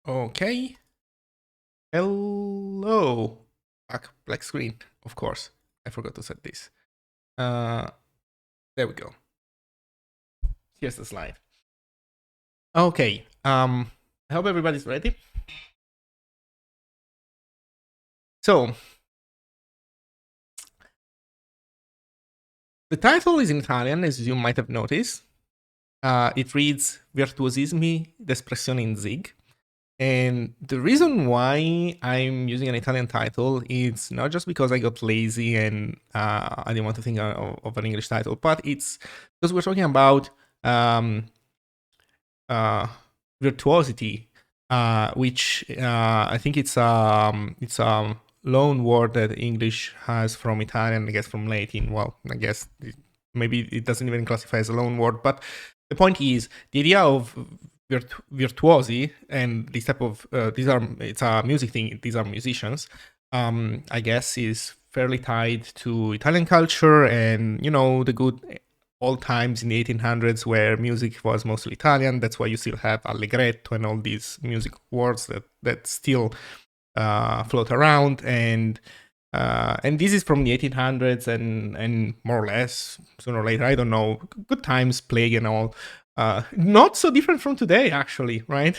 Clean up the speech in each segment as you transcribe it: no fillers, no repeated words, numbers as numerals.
Okay. Hello. Black screen, of course. I forgot to set this. Uh, there we go. Here's the slide. Okay. I hope everybody's ready. So, the title is in Italian, as you might have noticed. It reads Virtuosismi d'espressione in Zig. And the reason why I'm using an Italian title is not just because I got lazy and I didn't want to think of an English title, but it's because we're talking about virtuosity, which I think it's a loan word that English has from Italian, I guess from Latin. Well, I guess maybe it doesn't even classify as a loan word, but the point is the idea of virtuosi and this type of it's a music thing. These are musicians. I guess is fairly tied to Italian culture and the good old times in the 1800s where music was mostly Italian. That's why you still have allegretto and all these music words that still float around. And this is from the 1800s and more or less sooner or later, I don't know, good times, plague and all. Not so different from today, actually, right?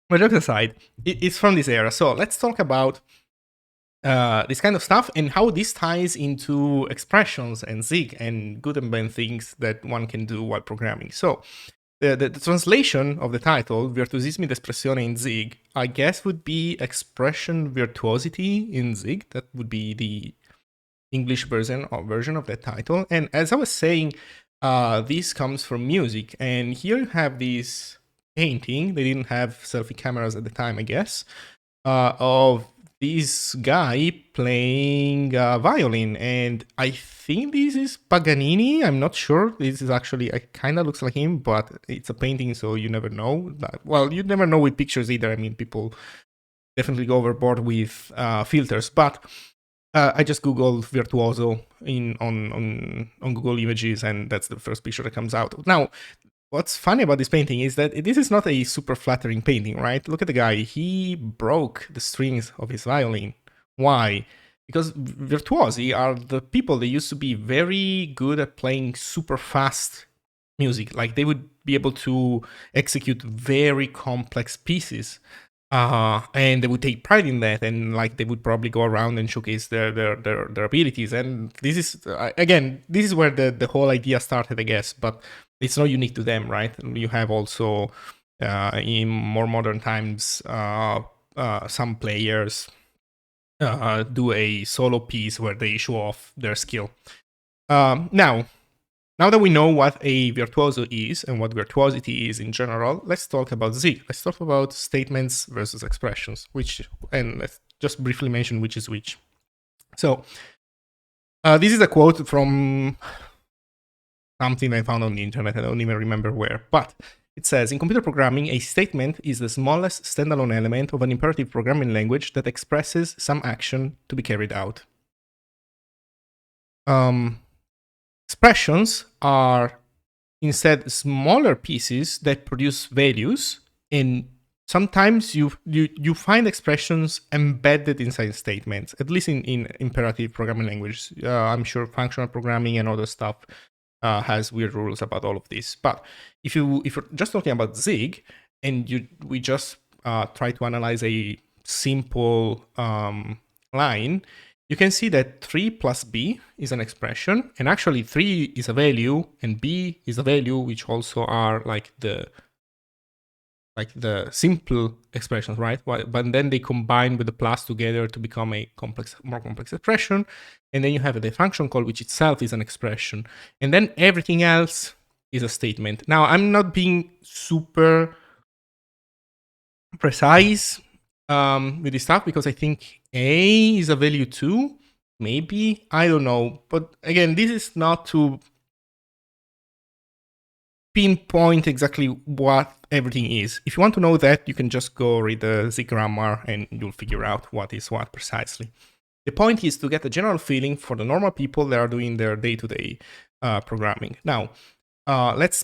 But jokes aside, it's from this era. So let's talk about this kind of stuff and how this ties into expressions and Zig and good and bad things that one can do while programming. So the translation of the title, Virtuosismi d'espressione in Zig, I guess would be expression virtuosity in Zig. That would be the English version of that title. And as I was saying, this comes from music. And here you have this painting. They didn't have selfie cameras at the time, I guess, of this guy playing violin. And I think this is Paganini. I'm not sure. This is actually, it kind of looks like him, but it's a painting, so you never know. Well, you never know with pictures either. I mean, people definitely go overboard with filters, but I just googled Virtuoso on Google Images, and that's the first picture that comes out. Now, what's funny about this painting is that this is not a super flattering painting, right? Look at the guy. He broke the strings of his violin. Why? Because virtuosi are the people that used to be very good at playing super fast music. Like they would be able to execute very complex pieces. And they would take pride in that, and like they would probably go around and showcase their abilities. And this is again, this is where the whole idea started, I guess. But it's not unique to them, right? You have also in more modern times some players do a solo piece where they show off their skill. Now that we know what a virtuoso is and what virtuosity is in general, let's talk about Zig. Let's talk about statements versus expressions, and let's just briefly mention which is which. So, this is a quote from something I found on the internet. I don't even remember where, but it says, in computer programming, a statement is the smallest standalone element of an imperative programming language that expresses some action to be carried out. Expressions are instead smaller pieces that produce values, and sometimes you find expressions embedded inside statements, at least in imperative programming language. I'm sure functional programming and other stuff has weird rules about all of this. But if you're just talking about Zig, and we just try to analyze a simple line, you can see that 3 plus b is an expression, and actually 3 is a value, and b is a value, which also are like the simple expressions, right? But then they combine with the plus together to become a more complex expression. And then you have the function call, which itself is an expression. And then everything else is a statement. Now, I'm not being super precise with this stuff because I think A is a value too. Maybe, I don't know. But again, this is not to pinpoint exactly what everything is. If you want to know that, you can just go read the Zig grammar and you'll figure out what is what precisely. The point is to get a general feeling for the normal people that are doing their day-to-day programming. Now, let's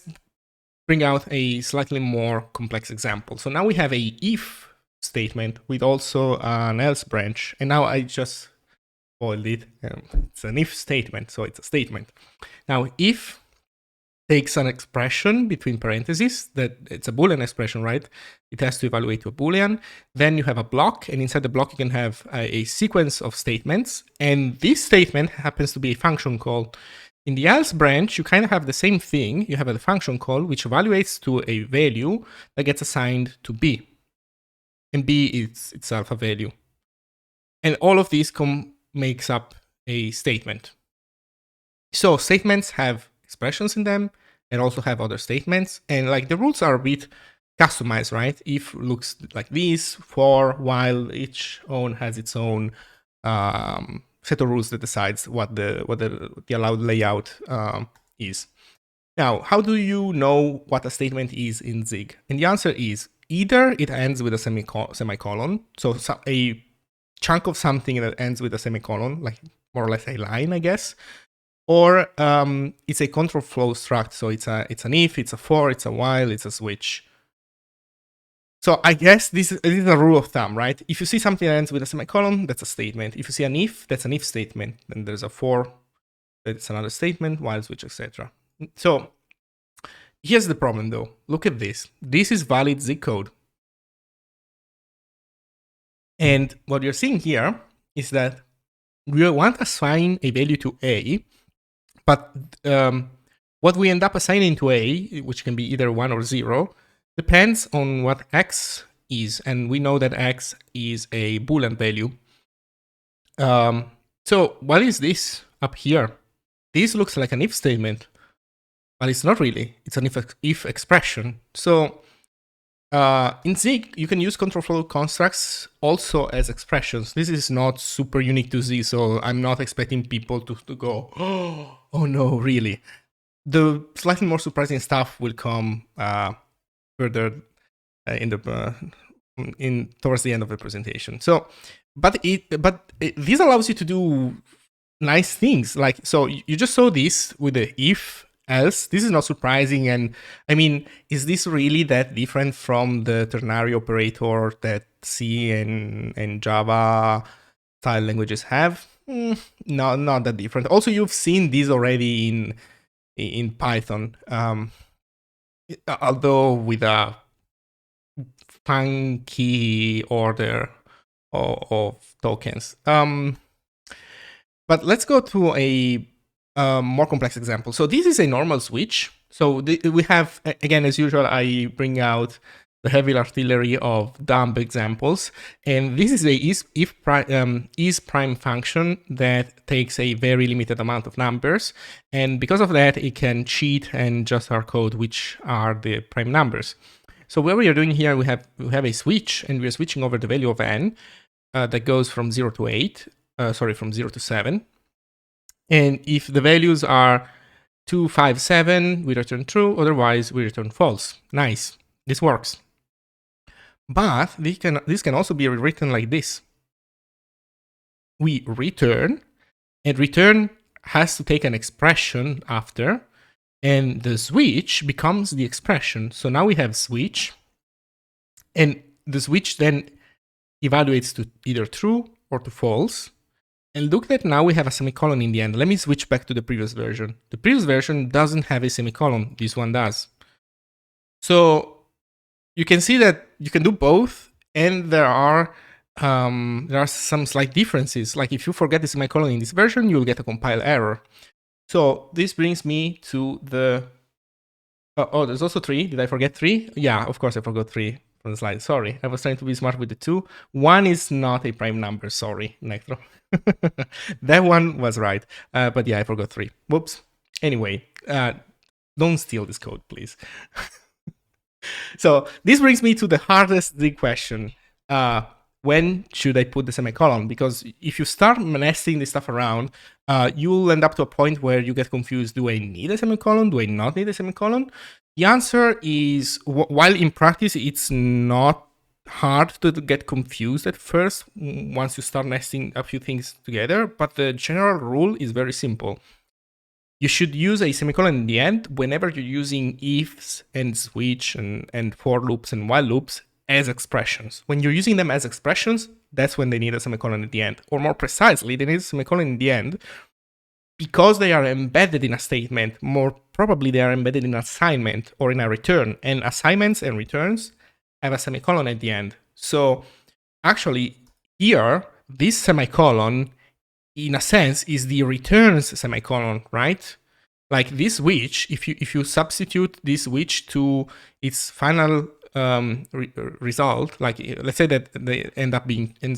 bring out a slightly more complex example. So now we have a if statement with also an else branch, and now I just spoiled it. It's an if statement, so it's a statement. Now if takes an expression between parentheses, that it's a Boolean expression, right? It has to evaluate to a Boolean. Then you have a block, and inside the block you can have a sequence of statements, and this statement happens to be a function call. In the else branch, you kind of have the same thing. You have a function call which evaluates to a value that gets assigned to b, and b is itself a value. And all of these makes up a statement. So statements have expressions in them and also have other statements, and like the rules are a bit customized, right? If looks like this, for, while, each own has its own set of rules that decides what the allowed layout is. Now, how do you know what a statement is in Zig? And the answer is either it ends with a semicolon, so a chunk of something that ends with a semicolon, like more or less a line, I guess, or it's a control flow struct, so it's an if, it's a for, it's a while, it's a switch. So I guess this is a rule of thumb, right? If you see something that ends with a semicolon, that's a statement. If you see an if, that's an if statement. Then there's a for, that's another statement, while, switch, etc. So here's the problem, though. Look at this. This is valid Zig code. And what you're seeing here is that we want to assign a value to a, but what we end up assigning to a, which can be either 1 or 0, depends on what x is, and we know that x is a Boolean value. So what is this up here? This looks like an if statement, but it's not really. It's an if expression. So in Zig, you can use control flow constructs also as expressions. This is not super unique to Zig, so I'm not expecting people to go, oh no, really. The slightly more surprising stuff will come further towards the end of the presentation. So, but this allows you to do nice things. Like, so you just saw this with the if else. This is not surprising, and I mean, is this really that different from the ternary operator that C and Java style languages have? No, not that different. Also, you've seen these already in Python, although with a funky order of tokens. But let's go to a more complex example. So this is a normal switch. So we have, again, as usual, I bring out the heavy artillery of dumb examples. And this is a is prime function that takes a very limited amount of numbers. And because of that, it can cheat and just hardcode which are the prime numbers. So what we are doing here, we have a switch, and we are switching over the value of n that goes from 0 to 8, from 0 to 7. And if the values are 2, 5, 7, we return true, otherwise we return false. Nice, this works. But this can also be rewritten like this. We return, and return has to take an expression after, and the switch becomes the expression. So now we have switch, and the switch then evaluates to either true or to false. And look that now we have a semicolon in the end. Let me switch back to the previous version. The previous version doesn't have a semicolon. This one does. So you can see that you can do both, and there are some slight differences. Like if you forget the semicolon in this version, you'll get a compile error. So this brings me to the... oh, there's also 3. Did I forget 3? Yeah, of course I forgot 3 from the slide. Sorry, I was trying to be smart with the 2. 1 is not a prime number. Sorry, Nectro. That one was right. But yeah, I forgot 3. Whoops. Anyway, don't steal this code, please. So this brings me to the hardest Zig question. When should I put the semicolon? Because if you start nesting this stuff around, you'll end up to a point where you get confused. Do I need a semicolon? Do I not need a semicolon? The answer is, while in practice it's not hard to get confused at first once you start nesting a few things together, but the general rule is very simple. you should use a semicolon in the end whenever you're using ifs and switch and for loops and while loops as expressions. When you're using them as expressions, that's when they need a semicolon at the end. Or more precisely, they need a semicolon in the end because they are embedded in a statement. More probably they are embedded in an assignment or in a return. And assignments and returns have a semicolon at the end. So actually here, this semicolon, in a sense, is the returns semicolon, right? Like this switch, if you substitute this switch to its final result, like let's say that they ends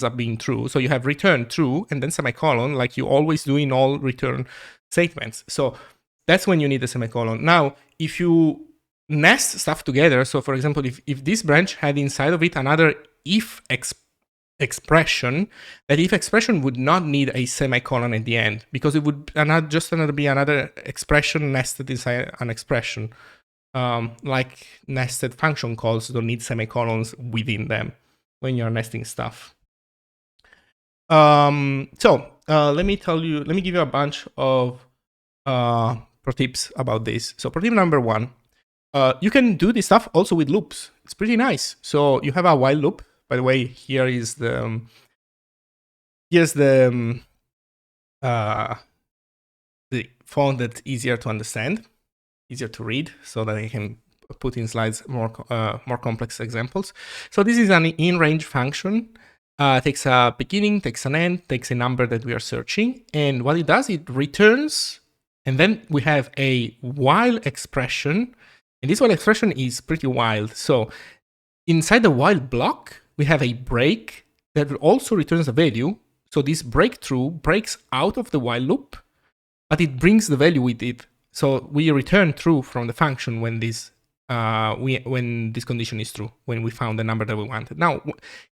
up being true. So you have return true and then semicolon, like you always do in all return statements. So that's when you need a semicolon. Now, if you nest stuff together, so for example, if this branch had inside of it another if expression, that if expression would not need a semicolon at the end because it would be another expression nested inside an expression. Like nested function calls don't need semicolons within them when you're nesting stuff. Let me give you a bunch of pro tips about this. So pro tip number 1, you can do this stuff also with loops. It's pretty nice. So you have a while loop. By the way, here's the font that's easier to understand, easier to read, so that I can put in slides more complex examples. So this is an in-range function. Takes a beginning, takes an end, takes a number that we are searching, and what it does, it returns, and then we have a while expression, and this while expression is pretty wild. So inside the while block, we have a break that also returns a value. So this breakthrough breaks out of the while loop, but it brings the value with it. So we return true from the function when this condition is true, when we found the number that we wanted. Now,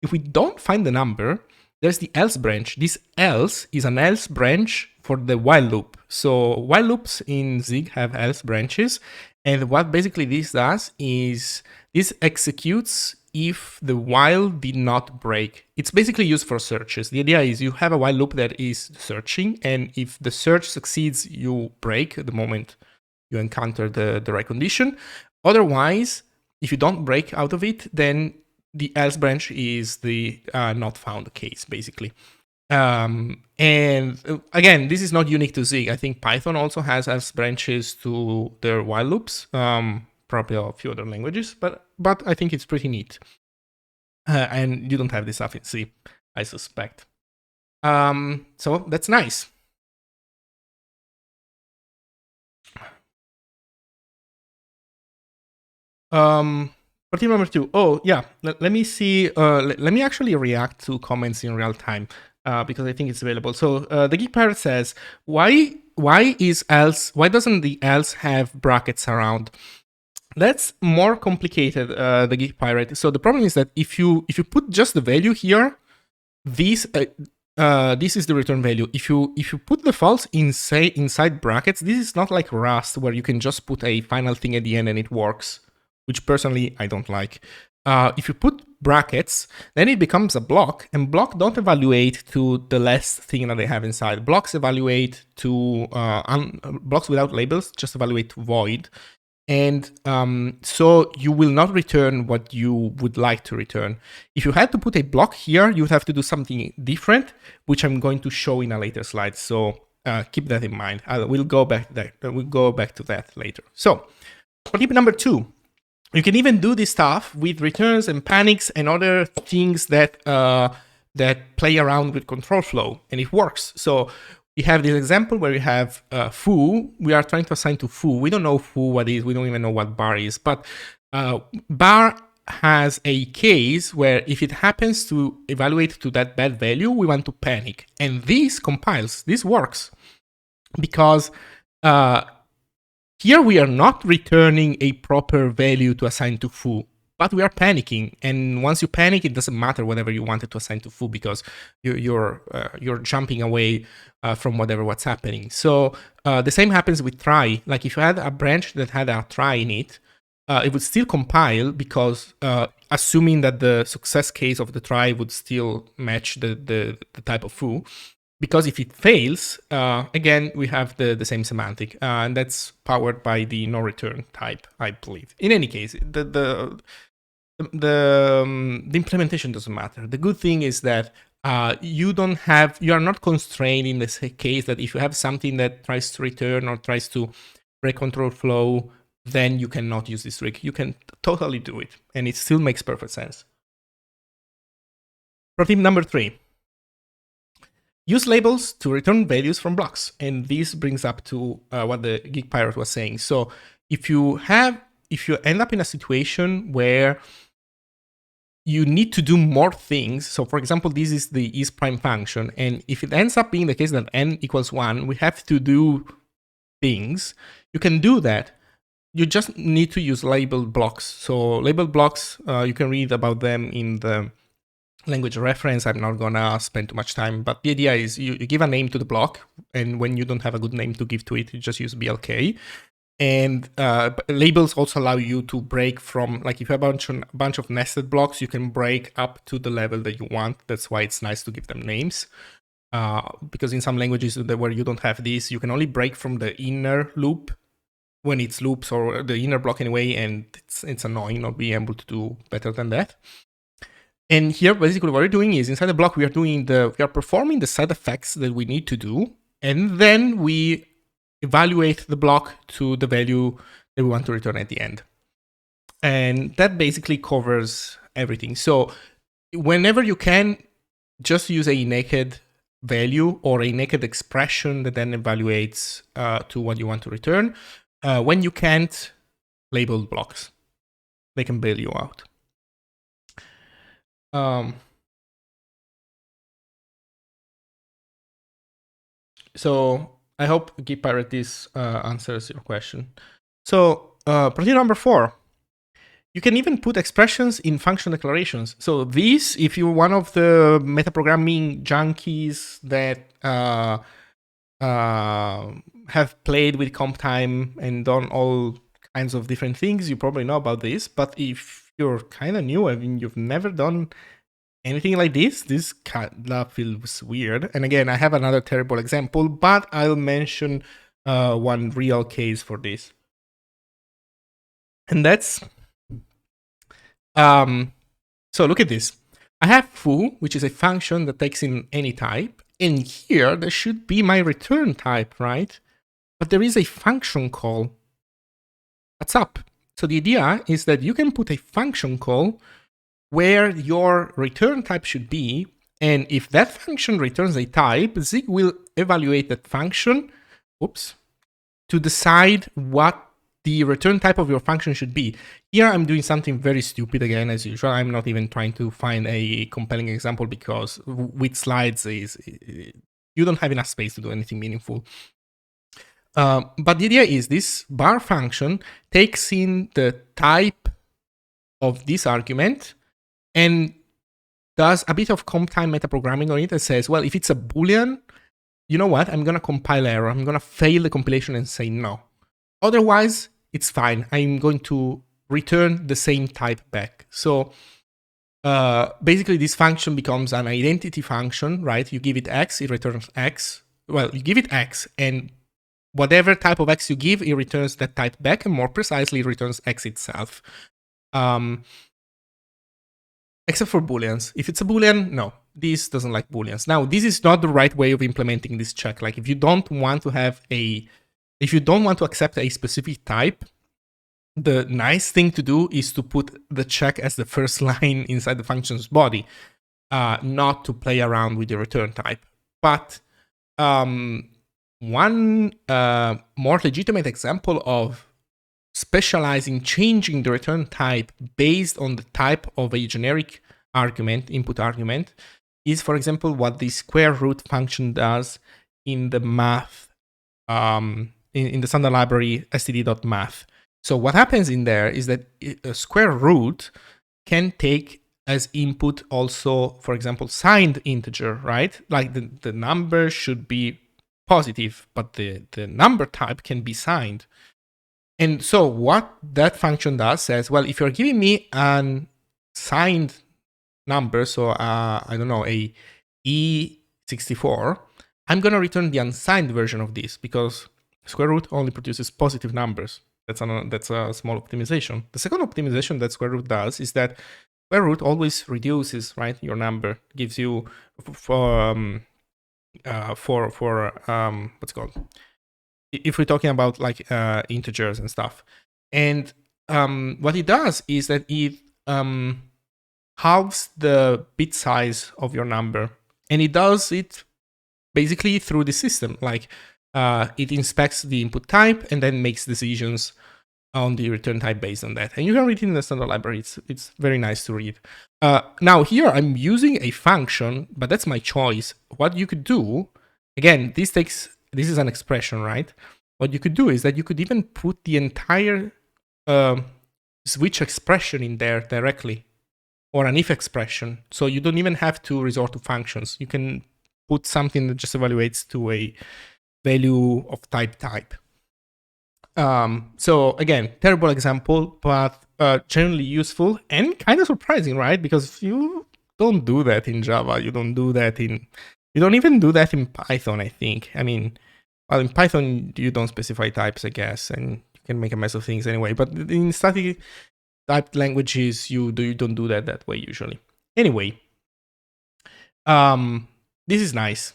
if we don't find the number, there's the else branch. This else is an else branch for the while loop. So while loops in Zig have else branches, and what basically this does is this executes if the while did not break. It's basically used for searches. The idea is you have a while loop that is searching, and if the search succeeds, you break the moment you encounter the right condition. Otherwise, if you don't break out of it, then the else branch is the not found case, basically. And again, this is not unique to Zig. I think Python also has else branches to their while loops. Probably a few other languages, but I think it's pretty neat. And you don't have this stuff in C, I suspect. So that's nice. For tip number 2, oh yeah, let me see. Let me actually react to comments in real time because I think it's available. So the Geek Pirate says, why doesn't the else have brackets around? That's more complicated, the Geek Pirate. So the problem is that if you put just the value here, this is the return value. If you put the false inside brackets, this is not like Rust where you can just put a final thing at the end and it works, which personally I don't like. If you put brackets, then it becomes a block, and block don't evaluate to the last thing that they have inside. Blocks evaluate to blocks without labels just evaluate void. And so you will not return what you would like to return. If you had to put a block here, you would have to do something different, which I'm going to show in a later slide. So keep that in mind. We'll go back to that later. So for tip number 2, you can even do this stuff with returns and panics and other things that play around with control flow, and it works. So we have this example where we have foo. We are trying to assign to foo. We don't know foo what is. We don't even know what bar is. But bar has a case where if it happens to evaluate to that bad value, we want to panic. And this compiles. This works because here we are not returning a proper value to assign to foo, but we are panicking. And once you panic, it doesn't matter whatever you wanted to assign to foo because you're jumping away from what's happening. So the same happens with try. Like if you had a branch that had a try in it, it would still compile because assuming that the success case of the try would still match the type of foo, because if it fails, again, we have the same semantic, and that's powered by the no return type, I believe. In any case, the implementation doesn't matter. The good thing is that you are not constrained in the case that if you have something that tries to return or tries to break control flow, then you cannot use this trick. You can totally do it, and it still makes perfect sense. Pro tip number 3. Use labels to return values from blocks. And this brings up to what the Geek Pirate was saying. So if you end up in a situation where you need to do more things, so for example, this is the isPrime function, and if it ends up being the case that n equals 1, we have to do things, you can do that. You just need to use labeled blocks. So labeled blocks, you can read about them in the language reference. I'm not gonna spend too much time, but the idea is you give a name to the block, and when you don't have a good name to give to it, you just use BLK. And labels also allow you to break from, like if you have a bunch of nested blocks, you can break up to the level that you want. That's why it's nice to give them names. Because in some languages where you don't have this, you can only break from the inner loop when it's loops or the inner block anyway, and it's annoying not being able to do better than that. And here, basically, what we're doing is inside the block, we are performing the side effects that we need to do, and then we evaluate the block to the value that we want to return at the end. And that basically covers everything. So whenever you can, just use a naked value or a naked expression that then evaluates to what you want to return. When you can't, label blocks. They can bail you out. So I hope Geek Pirate this answers your question. So pro tip number 4. You can even put expressions in function declarations. So this, if you're one of the metaprogramming junkies that have played with comp time and done all kinds of different things, you probably know about this. But if you're kind of new, I mean, you've never done anything like this kind of feels weird. And again, I have another terrible example, but I'll mention one real case for this. And that's, so look at this. I have foo, which is a function that takes in any type. And here, there should be my return type, right? But there is a function call. What's up? So the idea is that you can put a function call where your return type should be, and if that function returns a type, Zig will evaluate that function, to decide what the return type of your function should be. Here I'm doing something very stupid again, as usual. I'm not even trying to find a compelling example because with slides you don't have enough space to do anything meaningful. But the idea is this bar function takes in the type of this argument and does a bit of comp time metaprogramming on it and says, well, if it's a Boolean, you know what? I'm going to compile error. I'm going to fail the compilation and say no. Otherwise, it's fine. I'm going to return the same type back. So basically, this function becomes an identity function, right? You give it x, it returns x. Well, you give it x, and whatever type of x you give, it returns that type back, and more precisely, it returns x itself. Except for Booleans. If it's a Boolean, no, this doesn't like Booleans. Now, this is not the right way of implementing this check. Like, if you don't want to accept a specific type, the nice thing to do is to put the check as the first line inside the function's body, not to play around with the return type. But one more legitimate example of specializing, changing the return type based on the type of a generic argument, input argument, is, for example, what the square root function does in the math, in the standard library std.math. So what happens in there is that a square root can take as input also, for example, signed integer, right? Like the number should be positive, but the number type can be signed. And so what that function does says, well, if you're giving me an signed number, so I don't know, a E64, I'm going to return the unsigned version of this because square root only produces positive numbers. That's a small optimization. The second optimization that square root does is that square root always reduces, right, your number, gives you for what's it called? If we're talking about like integers and stuff. And what it does is that it halves the bit size of your number, and it does it basically through the system. Like it inspects the input type and then makes decisions on the return type based on that. And you can read it in the standard library. It's very nice to read. Now here I'm using a function, but that's my choice. What you could do, again, this is an expression, right? What you could do is that you could even put the entire switch expression in there directly, or an if expression. So you don't even have to resort to functions. You can put something that just evaluates to a value of type. So again, terrible example, but generally useful and kind of surprising, right? Because you don't do that in Java. You don't even do that in Python, I think. I mean, well, in Python, you don't specify types, I guess, and you can make a mess of things anyway. But in static typed languages, you don't do that way usually. Anyway, this is nice.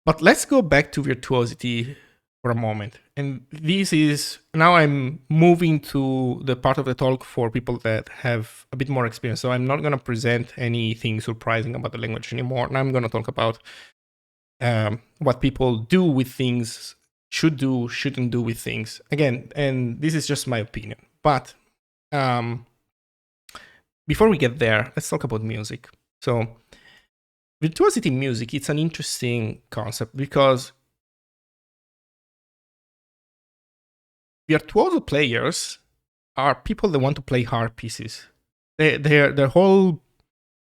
But let's go back to virtuosity for a moment. And this is, now I'm moving to the part of the talk for people that have a bit more experience. So I'm not going to present anything surprising about the language anymore. Now I'm going to talk about what people do with things, should do, shouldn't do with things. Again, and this is just my opinion. But before we get there, let's talk about music. So virtuosity in music, it's an interesting concept because virtuoso players are people that want to play hard pieces. Their whole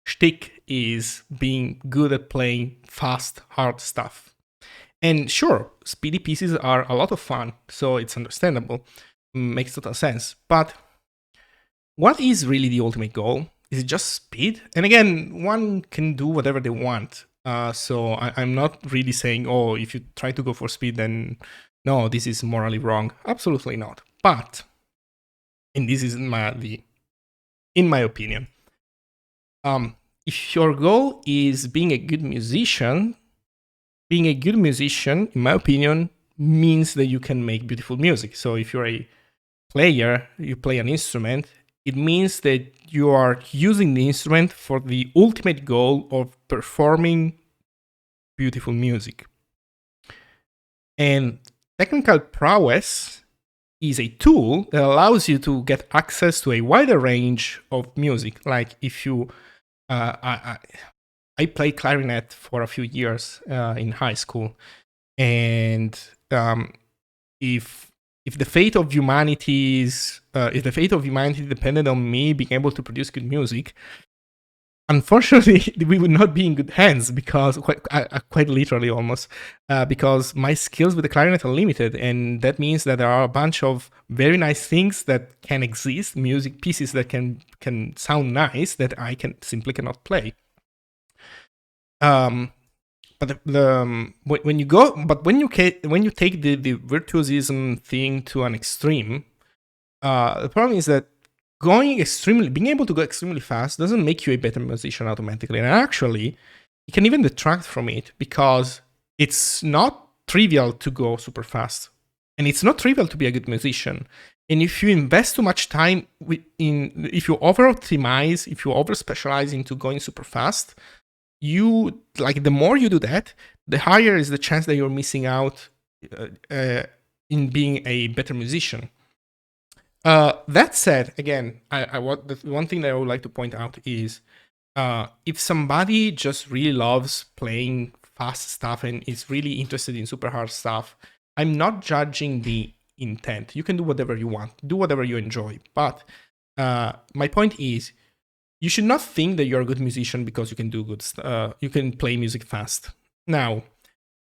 shtick is being good at playing fast, hard stuff. And sure, speedy pieces are a lot of fun, so it's understandable. Makes total sense. But what is really the ultimate goal? Is it just speed? And again, one can do whatever they want. So I'm not really saying, oh, if you try to go for speed, then no, this is morally wrong. Absolutely not. But, and this is in my opinion, if your goal is being a good musician, in my opinion, means that you can make beautiful music. So if you're a player, you play an instrument, it means that you are using the instrument for the ultimate goal of performing beautiful music. And technical prowess is a tool that allows you to get access to a wider range of music. Like if you, I played clarinet for a few years in high school, and if the fate of humanity depended on me being able to produce good music, unfortunately, we would not be in good hands because quite literally almost because my skills with the clarinet are limited, and that means that there are a bunch of very nice things that can exist, music pieces that can sound nice that I simply cannot play. But when you take the virtuosism thing to an extreme, the problem is that being able to go extremely fast doesn't make you a better musician automatically. And actually, it can even detract from it because it's not trivial to go super fast. And it's not trivial to be a good musician. And if you invest too much time if you over-optimize, if you over-specialize into going super fast, the more you do that, the higher is the chance that you're missing out in being a better musician. That said, again, the one thing that I would like to point out is if somebody just really loves playing fast stuff and is really interested in super hard stuff, I'm not judging the intent. You can do whatever you want, do whatever you enjoy. But my point is, you should not think that you're a good musician because you can do you can play music fast. Now,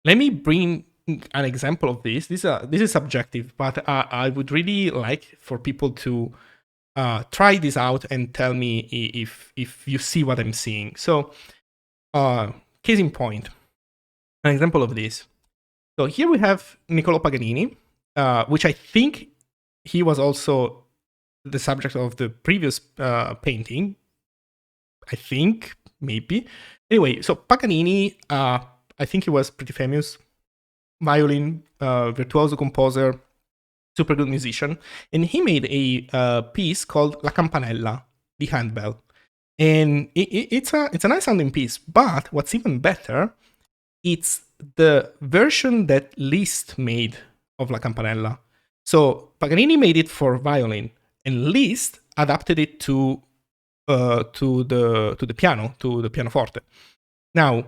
let me bring an example of this. This is subjective, but I would really like for people to try this out and tell me if you see what I'm seeing. So, case in point, an example of this. So here we have Niccolò Paganini, which I think he was also the subject of the previous painting. I think, maybe. Anyway, so Paganini, I think he was pretty famous. Violin, virtuoso composer, super good musician. And he made a piece called La Campanella, the handbell. And it's a nice sounding piece, but what's even better, it's the version that Liszt made of La Campanella. So Paganini made it for violin, and Liszt adapted it to the piano, to the pianoforte. Now,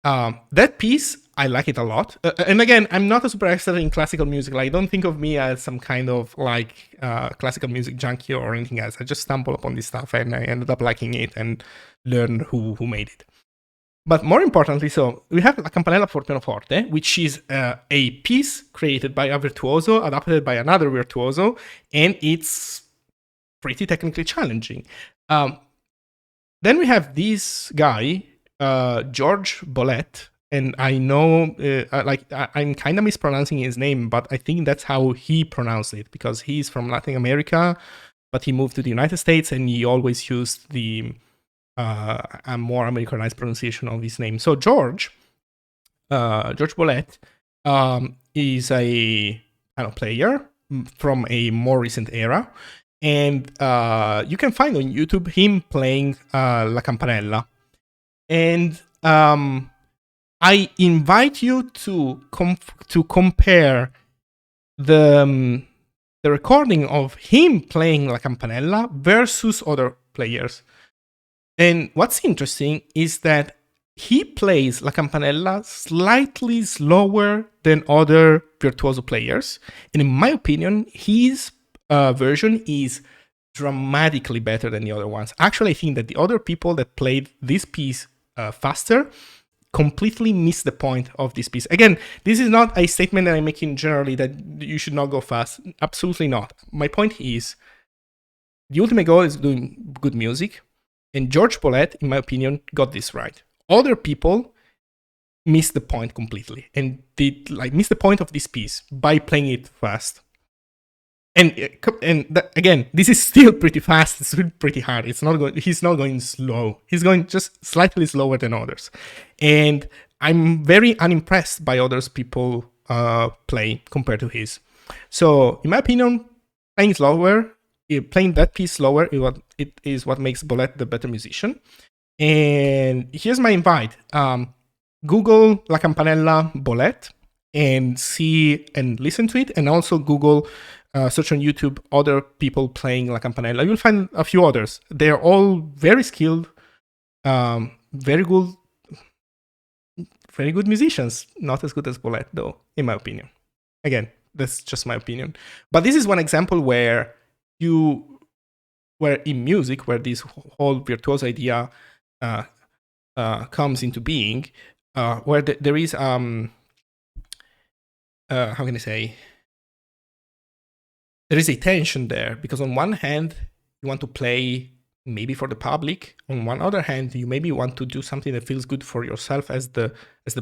that piece, I like it a lot. And again, I'm not a super expert in classical music. Like, don't think of me as some kind of like classical music junkie or anything else. I just stumbled upon this stuff and I ended up liking it and learned who made it. But more importantly, so we have La Campanella for pianoforte, which is a piece created by a virtuoso, adapted by another virtuoso, and it's pretty technically challenging. Then we have this guy, George Bolet, and I know, I'm kind of mispronouncing his name, but I think that's how he pronounced it, because he's from Latin America, but he moved to the United States, and he always used the a more Americanized pronunciation of his name. So George Bolet, is a piano player from a more recent era, and you can find on YouTube him playing La Campanella. And I invite you to compare the recording of him playing La Campanella versus other players. And what's interesting is that he plays La Campanella slightly slower than other virtuoso players. And in my opinion, his version is dramatically better than the other ones. Actually, I think that the other people that played this piece faster completely missed the point of this piece. Again, this is not a statement that I'm making generally that you should not go fast. Absolutely not. My point is, the ultimate goal is doing good music. And George Bolet, in my opinion, got this right. Other people missed the point completely and did miss the point of this piece by playing it fast. And again, this is still pretty fast. It's still pretty hard. He's not going slow. He's going just slightly slower than others. And I'm very unimpressed by others people play compared to his. So, in my opinion, playing slower. Playing that piece slower it is what makes Bolet the better musician. And here's my invite. Google La Campanella Bolet and see and listen to it. And also Google, search on YouTube, other people playing La Campanella. You'll find a few others. They're all very skilled, very good musicians. Not as good as Bolet, though, in my opinion. Again, that's just my opinion. But this is one example where in music, where this whole virtuoso idea comes into being, where there is how can I say, there is a tension there, because on one hand you want to play maybe for the public, on one other hand you maybe want to do something that feels good for yourself as the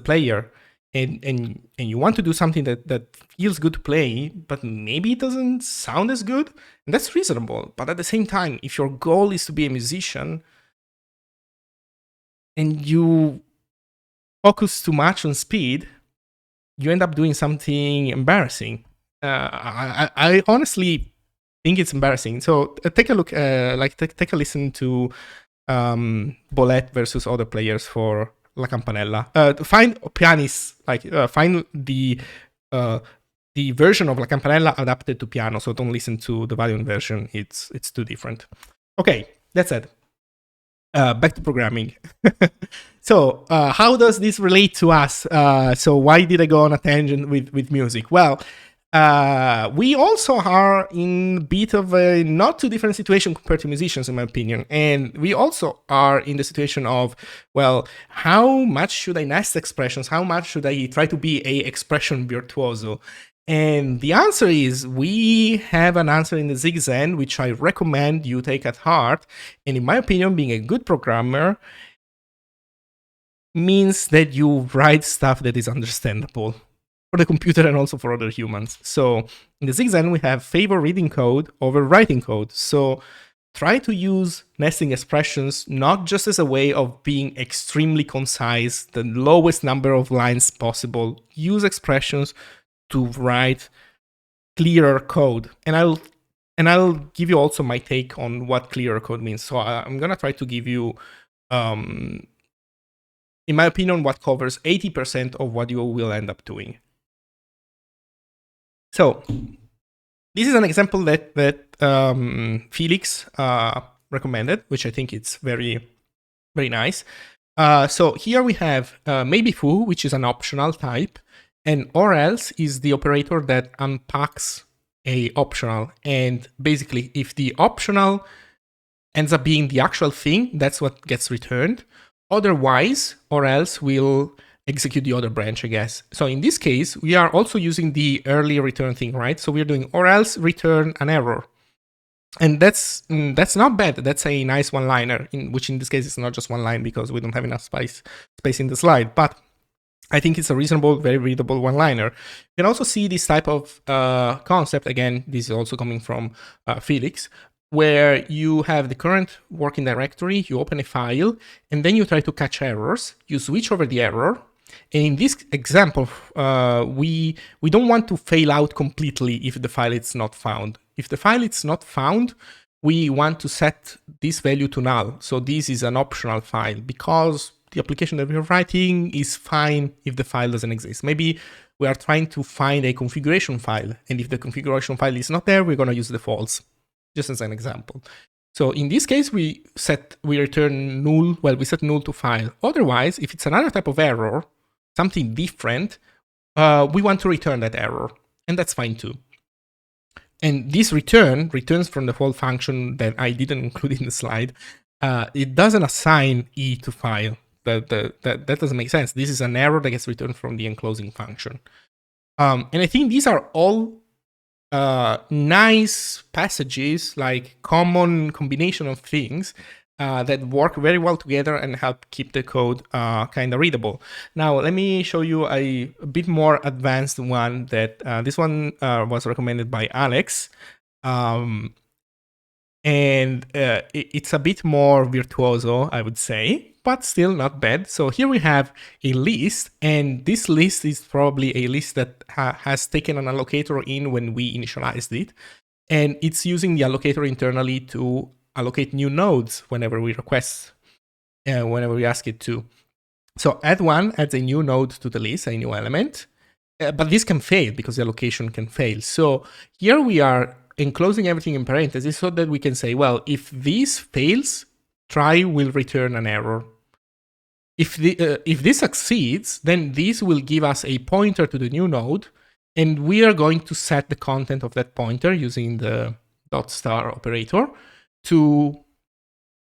player. And you want to do something that feels good to play, but maybe it doesn't sound as good, and that's reasonable. But at the same time, if your goal is to be a musician and you focus too much on speed, you end up doing something embarrassing. I honestly think it's embarrassing. So take a look, take a listen to Bolet versus other players for La Campanella. Find pianists, find the version of La Campanella adapted to piano. So don't listen to the violin version; it's too different. Okay, that's it. Back to programming. So how does this relate to us? So why did I go on a tangent with music? Well, we also are in a bit of a not too different situation compared to musicians, in my opinion. And we also are in the situation of, well, how much should I nest expressions? How much should I try to be a expression virtuoso? And the answer is, we have an answer in the Zig Zen, which I recommend you take at heart. And in my opinion, being a good programmer, means that you write stuff that is understandable for the computer and also for other humans. So in the Zig we have favor reading code over writing code. So try to use nesting expressions not just as a way of being extremely concise, the lowest number of lines possible. Use expressions to write clearer code. And I'll give you also my take on what clearer code means. So I'm gonna try to give you, in my opinion, what covers 80% of what you will end up doing. So this is an example that Felix recommended, which I think it's very, very nice. So here we have maybe foo, which is an optional type, and or else is the operator that unpacks a optional. And basically, if the optional ends up being the actual thing, that's what gets returned. Otherwise, or else will execute the other branch, I guess. So in this case, we are also using the early return thing, right? So we're doing or else return an error. And that's not bad. That's a nice one-liner, which in this case is not just one line because we don't have enough space in the slide. But I think it's a reasonable, very readable one-liner. You can also see this type of concept. Again, this is also coming from Felix, where you have the current working directory, you open a file, and then you try to catch errors. You switch over the error. And in this example, we don't want to fail out completely if the file is not found. If the file is not found, we want to set this value to null. So this is an optional file because the application that we're writing is fine if the file doesn't exist. Maybe we are trying to find a configuration file, and if the configuration file is not there, we're going to use the false, just as an example. So in this case, we return null. Well, we set null to file. Otherwise, if it's another type of error, something different, we want to return that error, and that's fine too. And this returns from the whole function that I didn't include in the slide. It doesn't assign e to file. That doesn't make sense. This is an error that gets returned from the enclosing function. And I think these are all nice passages, like common combination of things that work very well together and help keep the code kind of readable. Now, let me show you a bit more advanced one that this one was recommended by Alex. And it's a bit more virtuoso, I would say, but still not bad. So here we have a list, and this list is probably a list that has taken an allocator in when we initialized it. And it's using the allocator internally to allocate new nodes whenever we request, whenever we ask it to. So add one adds a new node to the list, a new element, but this can fail because the allocation can fail. So here we are enclosing everything in parentheses so that we can say, well, if this fails, try will return an error. If this succeeds, then this will give us a pointer to the new node, and we are going to set the content of that pointer using the .star operator to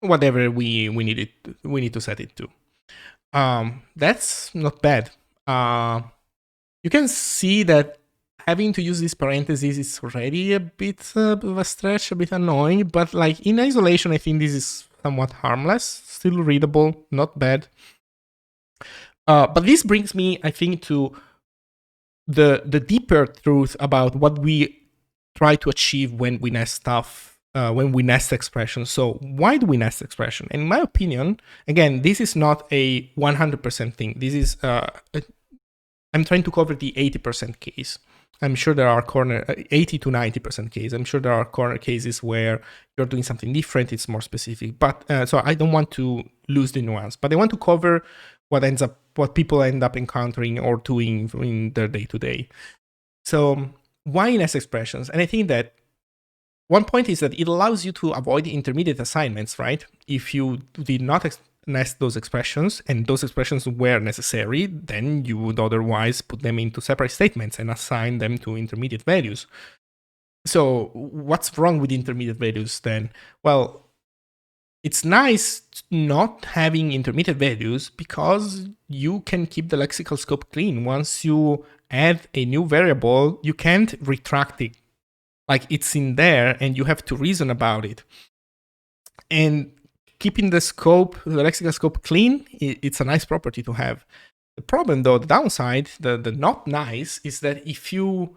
whatever we need to set it to. That's not bad. You can see that having to use these parentheses is already a bit of a stretch, a bit annoying, but like in isolation, I think this is somewhat harmless, still readable, not bad. But this brings me, I think, to the deeper truth about what we try to achieve when we nest stuff, when we nest expressions. So why do we nest expression? In my opinion, again, this is not a 100% thing. This is, I'm trying to cover the 80% case. I'm sure there are 80 to 90% cases. I'm sure there are corner cases where you're doing something different. It's more specific. But so I don't want to lose the nuance, but I want to cover what people end up encountering or doing in their day-to-day. So why nest expressions? And I think that one point is that it allows you to avoid intermediate assignments, right? If you did not nest those expressions and those expressions were necessary, then you would otherwise put them into separate statements and assign them to intermediate values. So what's wrong with intermediate values then? Well, it's nice not having intermediate values because you can keep the lexical scope clean. Once you add a new variable, you can't retract it. Like it's in there and you have to reason about it. And keeping the scope, the lexical scope clean, it's a nice property to have. The problem though, the downside, the not nice, is that if you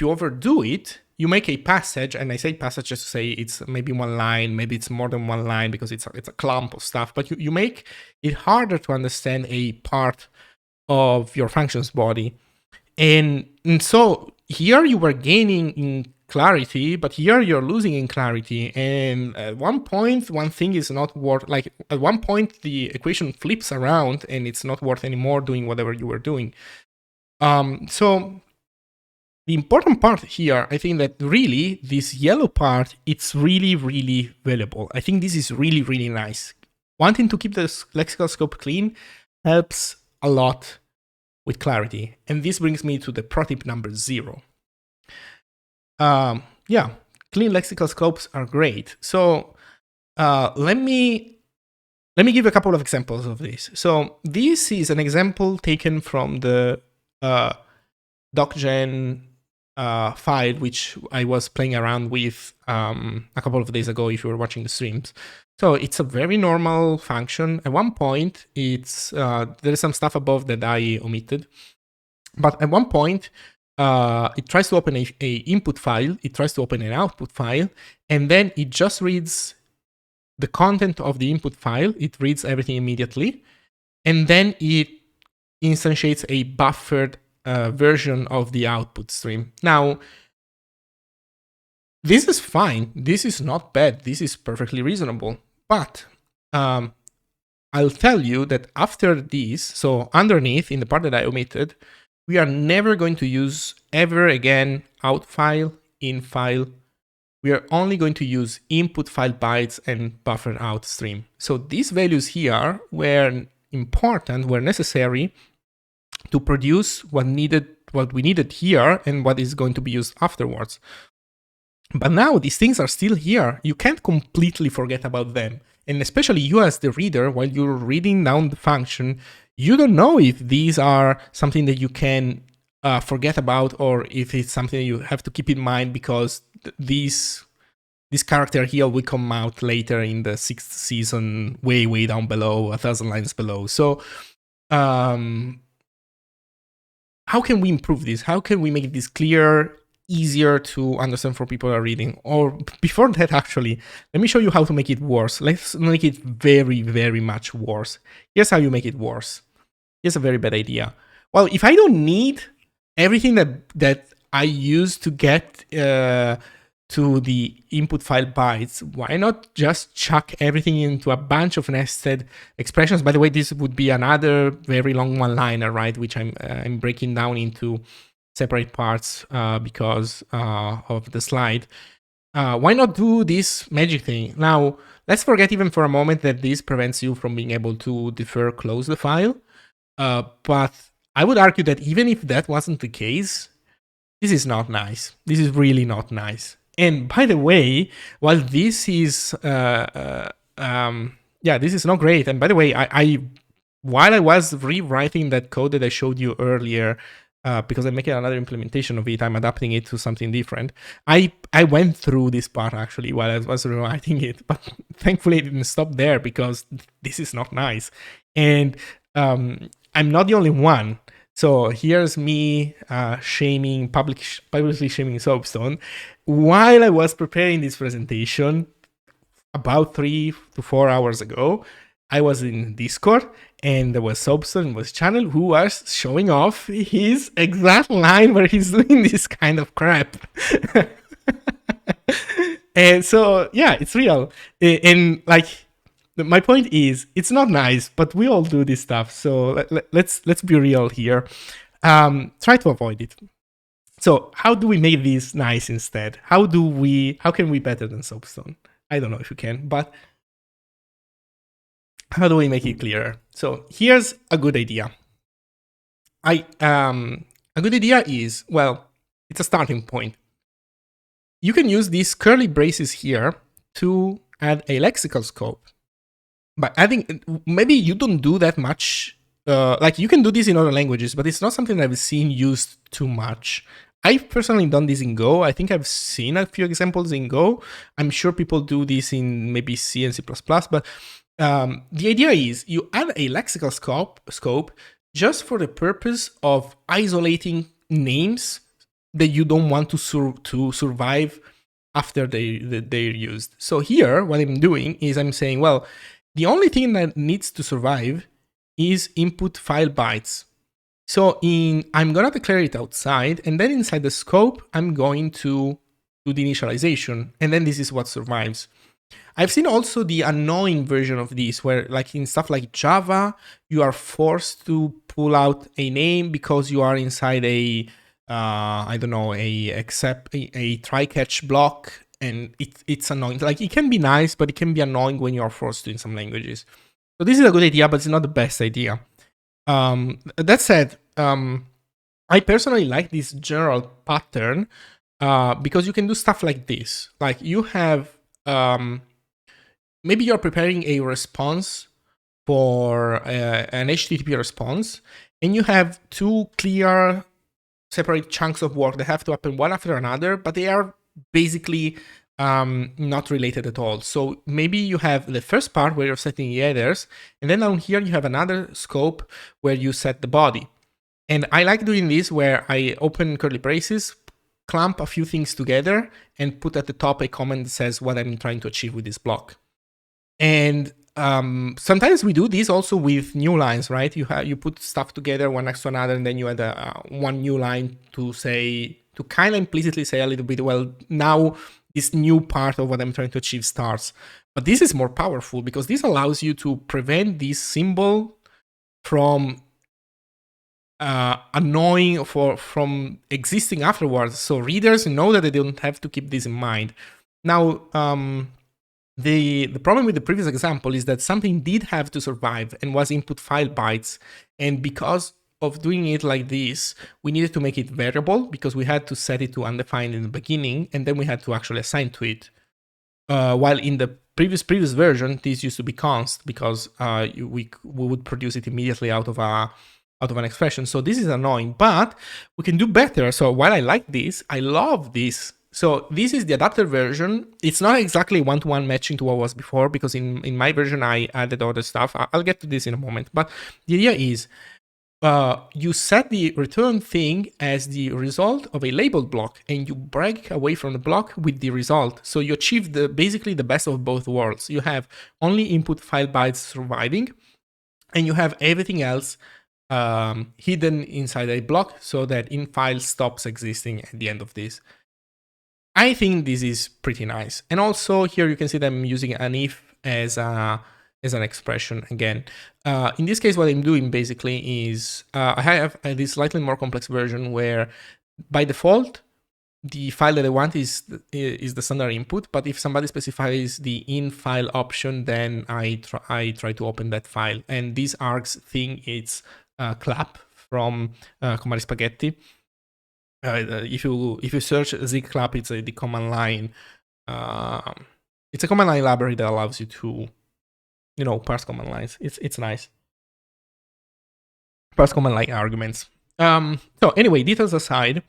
overdo it, you make a passage, and I say passage just to say it's maybe one line, maybe it's more than one line because it's a clump of stuff, but you make it harder to understand a part of your functions body. And so here you were gaining in clarity, but here you're losing in clarity. And at one point, one thing is not worth, like at one point the equation flips around and it's not worth anymore doing whatever you were doing. So the important part here, I think that really this yellow part, it's really, really valuable. I think this is really, really nice. Wanting to keep the lexical scope clean helps a lot with clarity. And this brings me to the pro tip number 0. Yeah, clean lexical scopes are great. So let me give a couple of examples of this. So this is an example taken from the docgen file, which I was playing around with a couple of days ago if you were watching the streams. So it's a very normal function. At one point, it's there is some stuff above that I omitted. But at one point, it tries to open a input file, it tries to open an output file, and then it just reads the content of the input file. It reads everything immediately, and then it instantiates a buffered version of the output stream. Now, this is fine. This is not bad. This is perfectly reasonable. But I'll tell you that after this, so underneath in the part that I omitted, we are never going to use ever again out file, in file. We are only going to use input file bytes and buffer out stream. So these values here were important, were necessary to produce what we needed here and what is going to be used afterwards. But now these things are still here. You can't completely forget about them. And especially you as the reader, while you're reading down the function, you don't know if these are something that you can forget about, or if it's something that you have to keep in mind because this character here will come out later in the 6th season, way down below, 1,000 lines below. So how can we improve this? How can we make this clear, easier to understand for people who are reading? Or before that, actually, let me show you how to make it worse. Let's make it very, very much worse. Here's how you make it worse. Here's a very bad idea. Well, if I don't need everything that I use to get to the input file bytes, why not just chuck everything into a bunch of nested expressions? By the way, this would be another very long one-liner, right? Which I'm breaking down into separate parts because of the slide. Why not do this magic thing? Now, let's forget even for a moment that this prevents you from being able to defer close the file. But I would argue that even if that wasn't the case, this is not nice. This is really not nice. And by the way, while this is, this is not great. And by the way, while I was rewriting that code that I showed you earlier, because I'm making another implementation of it, I'm adapting it to something different. I went through this part actually while I was rewriting it, but thankfully it didn't stop there because this is not nice. And I'm not the only one. So here's me publicly shaming Soapstone. While I was preparing this presentation, about 3 to 4 hours ago, I was in Discord, and there was Soapstone, was channel, who was showing off his exact line where he's doing this kind of crap. And so, yeah, it's real. And like, my point is, it's not nice, but we all do this stuff. So let's be real here. Try to avoid it. So how do we make this nice instead? How can we better than Soapstone? I don't know if you can, but how do we make it clearer? So here's a good idea. A good idea is, well, it's a starting point. You can use these curly braces here to add a lexical scope. But adding, maybe you don't do that much. Like you can do this in other languages, but it's not something that I've seen used too much. I've personally done this in Go. I think I've seen a few examples in Go. I'm sure people do this in maybe C and C++, but the idea is you add a lexical scope just for the purpose of isolating names that you don't want to survive after they're used. So here, what I'm doing is I'm saying, well, the only thing that needs to survive is input file bytes. So I'm gonna declare it outside, and then inside the scope, I'm going to do the initialization, and then this is what survives. I've seen also the annoying version of this, where like in stuff like Java, you are forced to pull out a name because you are inside a I don't know, a try-catch block, and it's annoying. Like it can be nice, but it can be annoying when you are forced to in some languages. So this is a good idea, but it's not the best idea. That said, I personally like this general pattern because you can do stuff like this. Like you have, maybe you're preparing a response for an HTTP response, and you have two clear separate chunks of work that have to happen one after another, but they are basically not related at all. So maybe you have the first part where you're setting the headers, and then down here you have another scope where you set the body. And I like doing this where I open curly braces, clamp a few things together, and put at the top a comment that says what I'm trying to achieve with this block. And sometimes we do this also with new lines, right? You put stuff together one next to another, and then you add one new line to kind of implicitly say a little bit, well, now this new part of what I'm trying to achieve starts. But this is more powerful because this allows you to prevent this symbol from annoying from existing afterwards. So readers know that they don't have to keep this in mind. Now, the problem with the previous example is that something did have to survive and was input file bytes. And because of doing it like this, we needed to make it variable because we had to set it to undefined in the beginning, and then we had to actually assign to it. While in the previous version, this used to be const because we would produce it immediately out of an expression. So this is annoying, but we can do better. So while I like this, I love this. So this is the adapter version. It's not exactly one-to-one matching to what was before because in my version, I added other stuff. I'll get to this in a moment. But the idea is you set the return thing as the result of a labeled block, and you break away from the block with the result. So you achieve basically the best of both worlds. You have only input file bytes surviving, and you have everything else hidden inside a block so that infile stops existing at the end of this. I think this is pretty nice. And also here you can see them using an if as an expression again. In this case, what I'm doing basically is I have this slightly more complex version where by default, the file that I want is the standard input, but if somebody specifies the in file option, then I try to open that file. And this args thing, it's clap from Comari Spaghetti. If you search Zig clap, it's the command line. It's a command line library that allows you to, parse command lines. It's nice. Parse command line arguments. So anyway, details aside,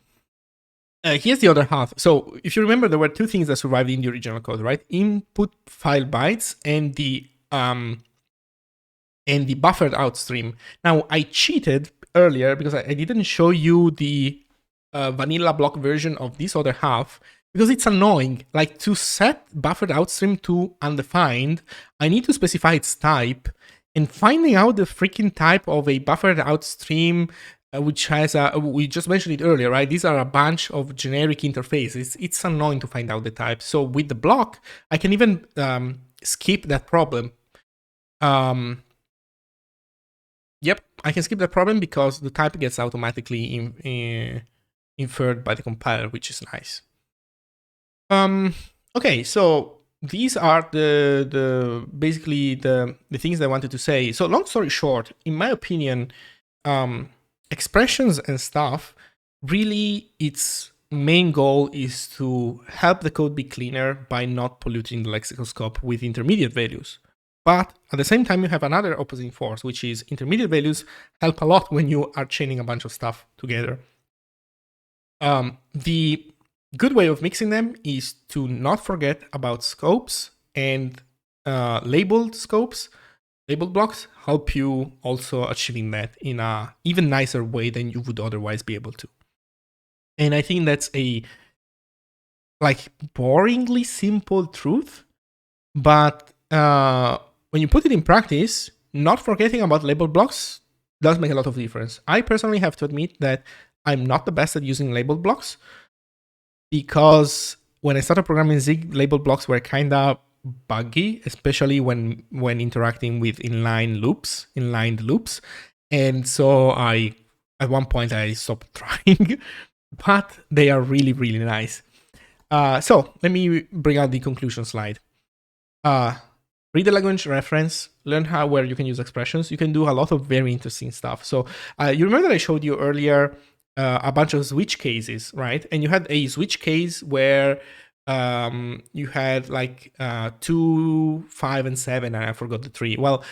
here's the other half. So if you remember, there were two things that survived in the original code, right? Input file bytes and the buffered out stream. Now I cheated earlier because I didn't show you the vanilla block version of this other half because it's annoying. Like to set buffered outstream to undefined, I need to specify its type, and finding out the freaking type of a buffered outstream, which has we just mentioned it earlier, right? These are a bunch of generic interfaces. It's annoying to find out the type. So with the block, I can even skip that problem. Yep, I can skip that problem because the type gets automatically inferred by the compiler, which is nice. Okay, so these are basically the things that I wanted to say. So long story short, in my opinion, expressions and stuff, really its main goal is to help the code be cleaner by not polluting the lexical scope with intermediate values. But at the same time, you have another opposing force, which is intermediate values help a lot when you are chaining a bunch of stuff together. The good way of mixing them is to not forget about scopes, and labeled scopes, labeled blocks help you also achieving that in a even nicer way than you would otherwise be able to. And I think that's a like boringly simple truth, but when you put it in practice, not forgetting about label blocks does make a lot of difference. I personally have to admit that I'm not the best at using label blocks, because when I started programming Zig, label blocks were kind of buggy, especially when interacting with inlined loops. And so at one point I stopped trying, but they are really, really nice. So let me bring out the conclusion slide. Read the language reference, learn where you can use expressions. You can do a lot of very interesting stuff. So you remember that I showed you earlier a bunch of switch cases, right? And you had a switch case where you had like 2, 5, and 7, and I forgot the 3. Well,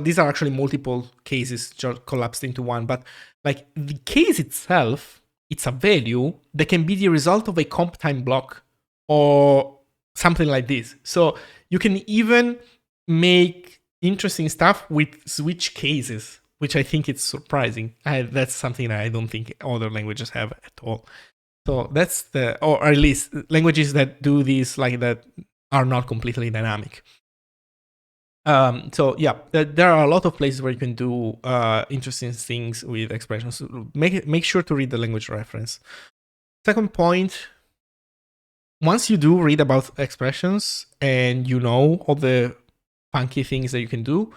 these are actually multiple cases just collapsed into one, but like the case itself, it's a value that can be the result of a comp time block or something like this. So you can even make interesting stuff with switch cases, which I think it's surprising. That's something that I don't think other languages have at all. So that's or at least languages that do this like that are not completely dynamic. So yeah, there are a lot of places where you can do interesting things with expressions. Make sure to read the language reference. Second point, once you do read about expressions and you know all the funky things that you can do,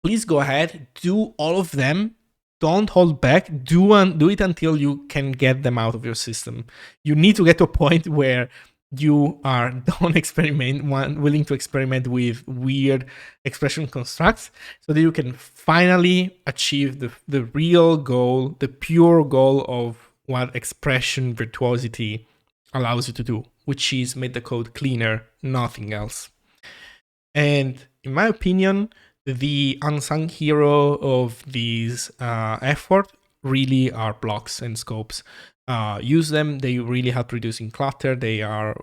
please go ahead, do all of them. Don't hold back. Do it until you can get them out of your system. You need to get to a point where you are willing to experiment with weird expression constructs, so that you can finally achieve the real goal, the pure goal of what expression virtuosity allows you to do, which is make the code cleaner, nothing else. And in my opinion, the unsung hero of this effort really are blocks and scopes. Use them. They really help reducing clutter. They are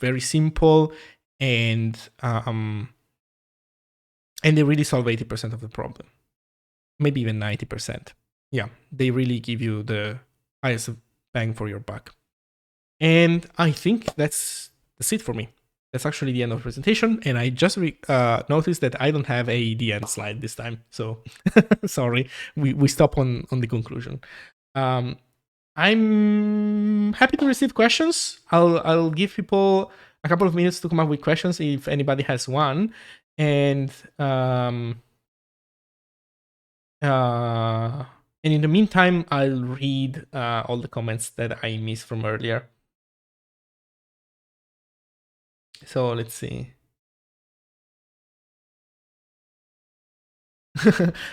very simple, and they really solve 80% of the problem, maybe even 90%. Yeah, they really give you the highest bang for your buck. And I think that's it for me. That's actually the end of the presentation, and I just noticed that I don't have the end slide this time. So sorry, we stop on the conclusion. I'm happy to receive questions. I'll give people a couple of minutes to come up with questions if anybody has one, and in the meantime, I'll read all the comments that I missed from earlier. So let's see.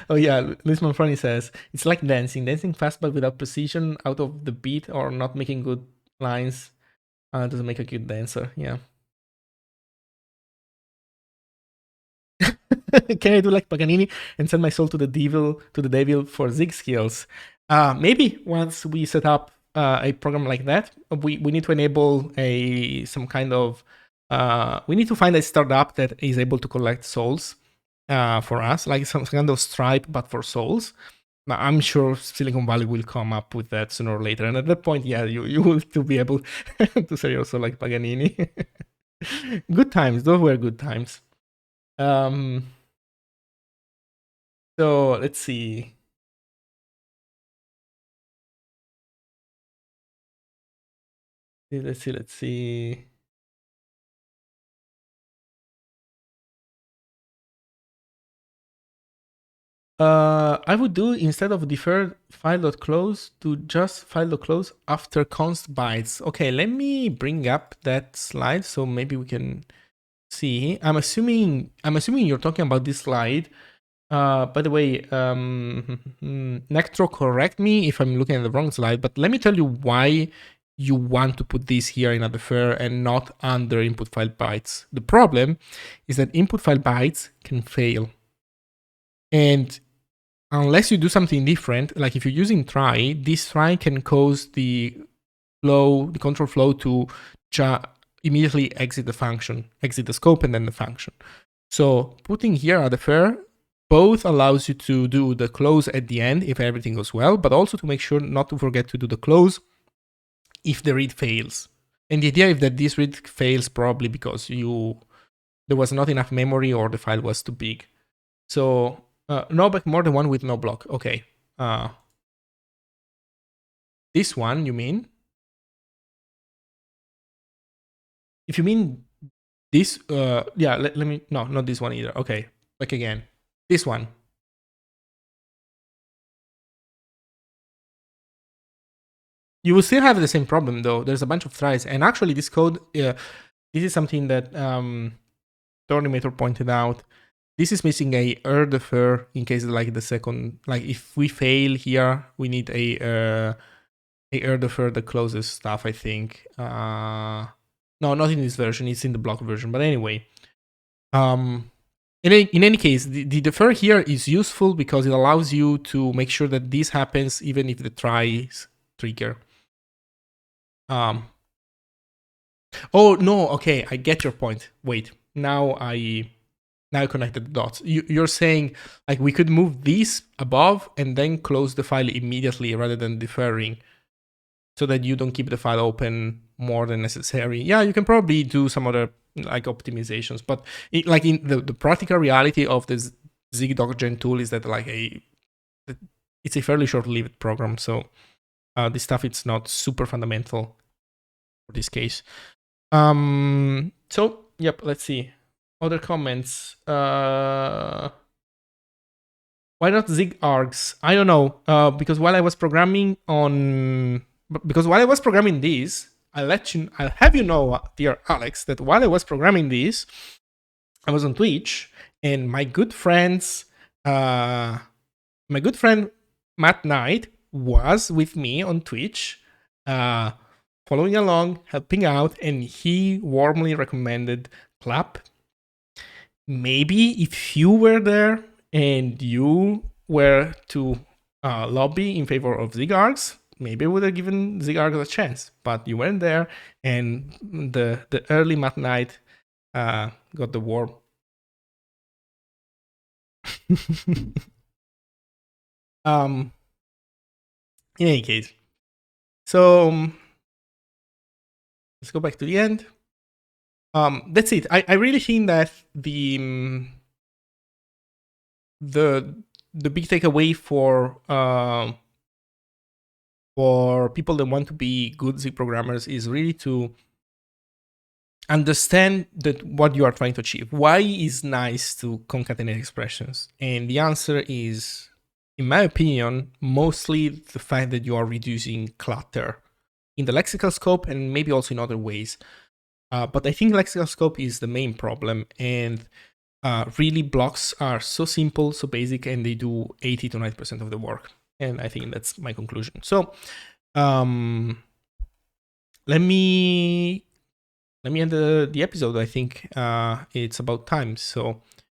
Oh yeah, Luis Manfroni says, it's like dancing fast but without precision, out of the beat, or not making good lines doesn't make a good dancer. Yeah. Can I do like Paganini and send my soul to the devil for Zig skills? Maybe once we set up a program like that, we need to enable some kind of we need to find a startup that is able to collect souls for us, like some kind of Stripe but for souls. I'm sure Silicon Valley will come up with that sooner or later, and at that point, yeah, you will to be able to say also like Paganini. Good times, those were good times. So let's see. Let's see. I would do, instead of deferred file.close, to just file.close after const bytes. Okay, let me bring up that slide so maybe we can see. I'm assuming you're talking about this slide. By the way, Nectro, correct me if I'm looking at the wrong slide, but let me tell you why you want to put this here in a defer and not under input file bytes. The problem is that input file bytes can fail. And unless you do something different, like if you're using try, this try can cause the flow, the control flow to immediately exit the function, exit the scope and then the function. So putting here a defer both allows you to do the close at the end if everything goes well, but also to make sure not to forget to do the close if the read fails. And the idea is that this read fails probably because there was not enough memory or the file was too big. So no back more than one with no block. Okay. This one, you mean? If you mean this, yeah, let me, no, not this one either. Okay, back again. This one. You will still have the same problem though. There's a bunch of tries, and actually this code, this is something that Tornimator pointed out. This is missing a defer in case like the second, like if we fail here, we need a defer that closes stuff, I think. No, not in this version, it's in the block version. But anyway, in any case, the defer here is useful because it allows you to make sure that this happens even if the tries trigger. Oh no, okay, I get your point. Wait, now I connected the dots. You're saying like we could move this above and then close the file immediately rather than deferring, so that you don't keep the file open more than necessary. Yeah, you can probably do some other like optimizations, but like in the practical reality of this Zig Gen tool is that like it's a fairly short-lived program, so this stuff it's not super fundamental for this case. So yep, let's see other comments. Why not Zig args? I don't know, because while I was programming this, I'll have you know, dear Alex, that while I was programming this, I was on Twitch, and my good friend Matt Knight was with me on Twitch, following along, helping out, and he warmly recommended Clap. Maybe if you were there and you were to lobby in favor of Zig args, maybe I would have given Zig args a chance, but you weren't there, and the early Matt Knight got the warm. In any case, so let's go back to the end. That's it. I really think that the big takeaway for people that want to be good Zig programmers is really to understand that what you are trying to achieve. Why is nice to concatenate expressions? And the answer is, in my opinion, mostly the fact that you are reducing clutter in the lexical scope and maybe also in other ways. But I think lexical scope is the main problem, and really blocks are so simple, so basic, and they do 80 to 90% of the work. And I think that's my conclusion. So let me end the episode. I think it's about time. So